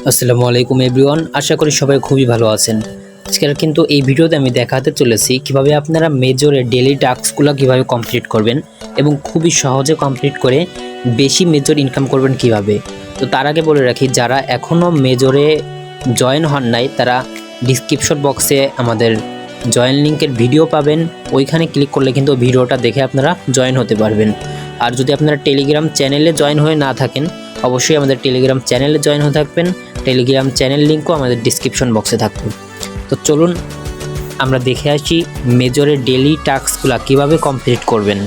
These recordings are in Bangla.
আসসালামু আলাইকুম এভরিওয়ান, আশা করি সবাই খুবই ভালো আছেন। আজকের কিন্তু এই ভিডিওতে আমি দেখাতে চলেছি কিভাবে আপনারা মেজরের ডেইলি টাস্কগুলো কিভাবে কমপ্লিট করবেন এবং খুবই সহজে কমপ্লিট করে বেশি মেজর ইনকাম করবেন কিভাবে। তো তার আগে বলে রাখি, যারা এখনও মেজরে জয়েন হন নাই তারা ডিসক্রিপশন বক্সে আমাদের জয়েন লিঙ্কের ভিডিও পাবেন, ওইখানে ক্লিক করলে কিন্তু ভিডিওটা দেখে আপনারা জয়েন হতে পারবেন। আর যদি আপনারা টেলিগ্রাম চ্যানেলে জয়েন হয়ে না থাকেন, অবশ্যই আমাদের টেলিগ্রাম চ্যানেলে জয়েন হয়ে থাকবেন। টেলিগ্রাম চ্যানেল লিঙ্কও আমাদের ডিসক্রিপশন বক্সে থাকবে। তো চলুন আমরা দেখে আসি মেজরের ডেইলি টাস্কগুলো কীভাবে কমপ্লিট করবেন।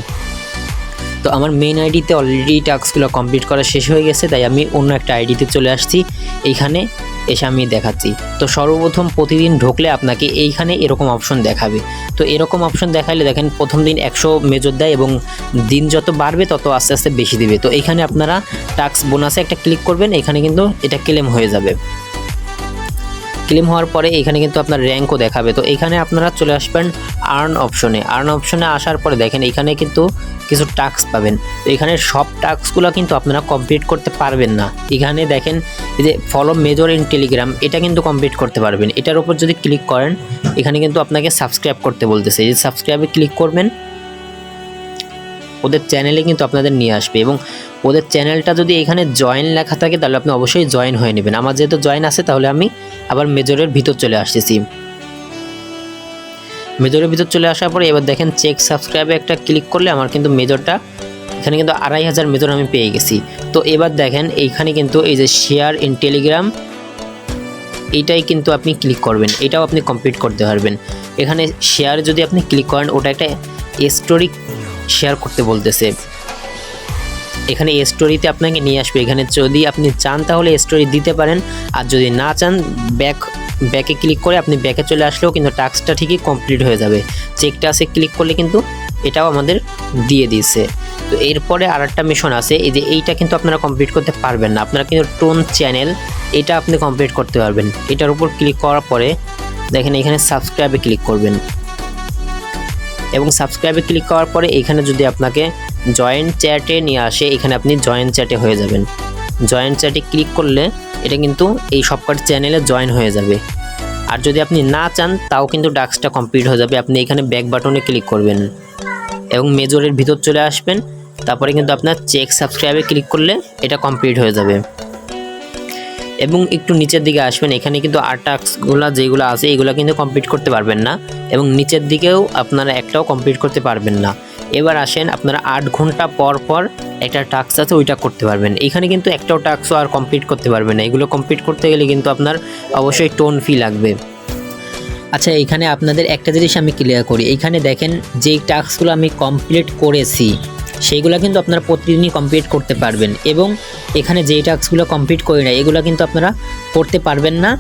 তো আমার মেইন আইডিতে অলরেডি টাস্কগুলো কমপ্লিট করা শেষ হয়ে গেছে, তাই আমি অন্য একটা আইডিতে চলে আসছি। এইখানে এসে আমি দেখাচ্ছি। তো সর্বপ্রথম প্রতিদিন ঢুকলে আপনাকে এইখানে এরকম অপশন দেখাবে। তো এরকম অপশন দেখাইলে দেখেন প্রথম দিন 100 মেজর দেয় এবং দিন যত বাড়বে তত আস্তে আস্তে বেশি দিবে। তো এইখানে আপনারা টাস্ক বোনাসে একটা ক্লিক করবেন, এখানে কিন্তু এটা ক্লেম হয়ে যাবে। ক্লেম হওয়ার পরে এখানে কিন্তু আপনার র্যাঙ্কও দেখাবে। তো এখানে আপনারা চলে আসবেন আর্ন অপশনে। আর্ন অপশনে আসার পরে দেখেন এখানে কিন্তু কিছু টাস্ক পাবেন। তো এখানে সব টাস্কগুলো কিন্তু আপনারা কমপ্লিট করতে পারবেন না। এখানে দেখেন এই যে ফলো মেজর ইন টেলিগ্রাম, এটা কিন্তু কমপ্লিট করতে পারবেন। এটার উপর যদি ক্লিক করেন এখানে কিন্তু আপনাকে সাবস্ক্রাইব করতে বলতেছে। এই যে সাবস্ক্রাইবে ক্লিক করবেন, ওদের চ্যানেলে কিন্তু আপনাদের নিয়ে আসবে এবং ওদের চ্যানেলটা যদি এখানে জয়েন লেখা থাকে তাহলে আপনি অবশ্যই জয়েন হয়ে নেবেন। আমার যেহেতু জয়েন আছে তাহলে আমি আবার মেজরের ভিতর চলে আসতেছি। মেজরের ভিতর চলে আসার পরে এবার দেখেন চেক সাবস্ক্রাইবে একটা ক্লিক করলে আমার কিন্তু মেজরটা এখানে কিন্তু 2500 মেজর আমি পেয়ে গেছি। তো এবার দেখেন এইখানে কিন্তু এই যে শেয়ার ইন টেলিগ্রাম, এইটাই কিন্তু আপনি ক্লিক করবেন, এটাও আপনি কমপ্লিট করতে পারবেন। এখানে শেয়ার যদি আপনি ক্লিক করেন ওটা একটা স্টোরি শেয়ার করতে বলতেছে। এখানে স্টোরিতে আপনাকে নিয়ে আসবে। এখানে যদি আপনি চান তাহলে স্টোরি দিতে পারেন, আর যদি না চান ব্যাকে ক্লিক করে আপনি ব্যাকে চলে আসলেও কিন্তু টাস্কটা ঠিকই কমপ্লিট হয়ে যাবে। চেকটা আছে ক্লিক করলে কিন্তু এটাও আমাদের দিয়ে দিয়েছে। তো এরপরে আরেকটা মিশন আছে, এই যে এইটা কিন্তু আপনারা কমপ্লিট করতে পারবেন না। আপনারা কিন্তু টোন চ্যানেল এটা আপনি কমপ্লিট করতে পারবেন। এটার উপর ক্লিক করার পরে দেখেন এখানে সাবস্ক্রাইবে ক্লিক করবেন এবং সাবস্ক্রাইবে ক্লিক করার পরে এখানে যদি আপনাকে জয়েন্ট চ্যাটে নিয়ে আসে, এখানে আপনি জয়েন্ট চ্যাটে হয়ে যাবেন। জয়েন্ট চ্যাটে ক্লিক করলে এটা কিন্তু এই সবকটি চ্যানেলে জয়েন হয়ে যাবে। আর যদি আপনি না চান তাও কিন্তু টাস্কটা কমপ্লিট হয়ে যাবে। আপনি এখানে ব্যাক বাটনে ক্লিক করবেন এবং মেজরের ভিতর চলে আসবেন। তারপরে কিন্তু আপনার চেক সাবস্ক্রাইবে ক্লিক করলে এটা কমপ্লিট হয়ে যাবে এবং একটু নিচের দিকে আসবেন। এখানে কিন্তু আর টাস্কগুলো যেগুলো আছে এগুলো কিন্তু কমপ্লিট করতে পারবেন না এবং নিচের দিকেও আপনারা একটাও কমপ্লিট করতে পারবেন না। এবার আসেন আপনারা 8 ঘন্টা পর পর একটা টাস্ক আছে ওইটা করতে পারবেন। এখানে কিন্তু একটাও টাস্কও আর কমপ্লিট করতে পারবেন না। এগুলো কমপ্লিট করতে গেলে কিন্তু আপনার অবশ্যই টোন ফি লাগবে। আচ্ছা, এখানে আপনাদের একটা জিনিস আমি ক্লিয়ার করি। এইখানে দেখেন যেই টাস্কগুলো আমি কমপ্লিট করেছি সেইগুলো কিন্তু আপনারা প্রতিদিনই কমপ্লিট করতে পারবেন এবং এখানে যেই টাস্কগুলো কমপ্লিট করি না এগুলো কিন্তু আপনারা করতে পারবেন না।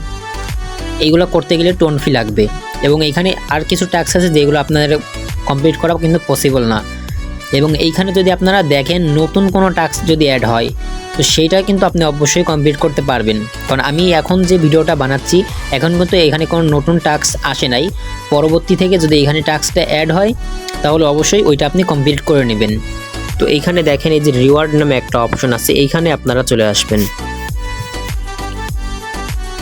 এইগুলো করতে গেলে টোন ফি লাগবে এবং এইখানে আর কিছু টাস্ক আছে যেগুলো আপনাদের কমপ্লিট করাও কিন্তু পসিবল না। এবং এইখানে যদি আপনারা দেখেন নতুন কোনো টাস্ক যদি অ্যাড হয় তো সেইটা কিন্তু আপনি অবশ্যই কমপ্লিট করতে পারবেন, কারণ আমি এখন যে ভিডিওটা বানাচ্ছি এখন কিন্তু এখানে কোনো নতুন টাস্ক আসে নাই। পরবর্তী থেকে যদি এখানে টাস্কটা অ্যাড হয় তাহলে অবশ্যই ওইটা আপনি কমপ্লিট করে নেবেন। তো এইখানে দেখেন এই যে রিওয়ার্ড নামে একটা অপশন আছে, এইখানে আপনারা চলে আসবেন।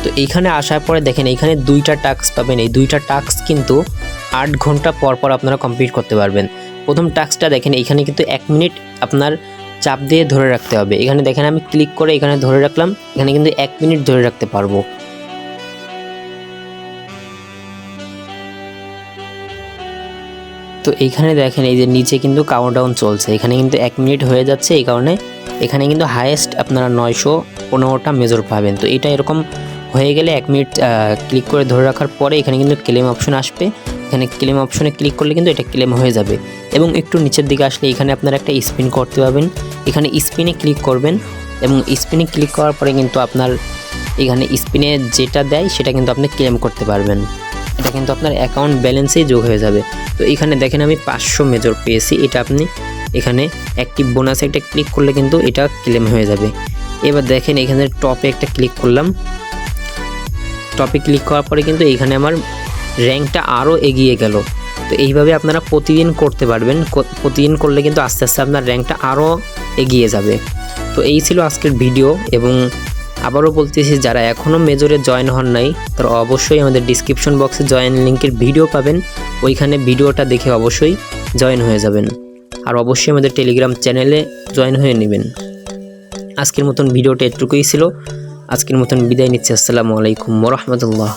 তো এইখানে আসার পরে দেখেন এইখানে 2টা টাস্ক পাবেন। এই 2টা টাস্ক কিন্তু 8 ঘন্টা পর পর আপনারা কমপ্লিট করতে পারবেন। প্রথম টাস্কটা দেখেন এইখানে কিন্তু 1 মিনিট আপনার চাপ দিয়ে ধরে রাখতে হবে। এখানে দেখেন আমি ক্লিক করে এখানে ধরে রাখলাম, এখানে কিন্তু 1 মিনিট ধরে রাখতে পারবো। তো এইখানে দেখেন এই যে নিচে কিন্তু কাউন্টডাউন চলছে, এখানে কিন্তু 1 মিনিট হয়ে যাচ্ছে। এই কারণে এখানে কিন্তু হাইয়েস্ট আপনারা 915টা মেজর পাবেন। তো এটা এরকম হয়ে গেলে 1 মিনিট ক্লিক করে ধরে রাখার পরে এখানে কিন্তু ক্লেম অপশন আসবে। এখানে ক্লেম অপশনে ক্লিক করলে কিন্তু এটা ক্লেম হয়ে যাবে এবং একটু নিচের দিকে আসলে এখানে আপনারা একটা স্পিন করতে পারবেন। এখানে স্পিনে ক্লিক করবেন এবং স্পিনে ক্লিক করার পরে কিন্তু আপনার এখানে স্পিনে যেটা দেয় সেটা কিন্তু আপনি ক্লেম করতে পারবেন। এটা কিন্তু আপনার অ্যাকাউন্ট ব্যালেন্সেই যোগ হয়ে যাবে। তো এখানে দেখেন আমি 500 মেজর পেয়েছি। এটা আপনি এখানে অ্যাক্টিভ বোনাসে একটা ক্লিক করলে কিন্তু এটা ক্লেম হয়ে যাবে। এবার দেখেন এখানে টপে একটা ক্লিক করলাম। টপে ক্লিক করার পরে কিন্তু এইখানে আমার র্যাঙ্কটা আরও এগিয়ে গেল। তো এইভাবে আপনারা প্রতিদিন করতে পারবেন। প্রতিদিন করলে কিন্তু আস্তে আস্তে আপনার র্যাঙ্কটা আরও এগিয়ে যাবে। তো এই ছিল আজকের ভিডিও এবং আবারও বলতেছি, যারা এখনও মেজরে জয়েন হন নাই তারা অবশ্যই আমাদের ডিসক্রিপশন বক্সে জয়েন লিঙ্কের ভিডিও পাবেন, ওইখানে ভিডিওটা দেখে অবশ্যই জয়েন হয়ে যাবেন। আর অবশ্যই আমাদের টেলিগ্রাম চ্যানেলে জয়েন হয়ে নেবেন। আজকের মতন ভিডিওটা এটুকুই ছিল। আজকের মতন বিদায় নিচ্ছি। আসসালামু আলাইকুম ওয়া রাহমাতুল্লাহ।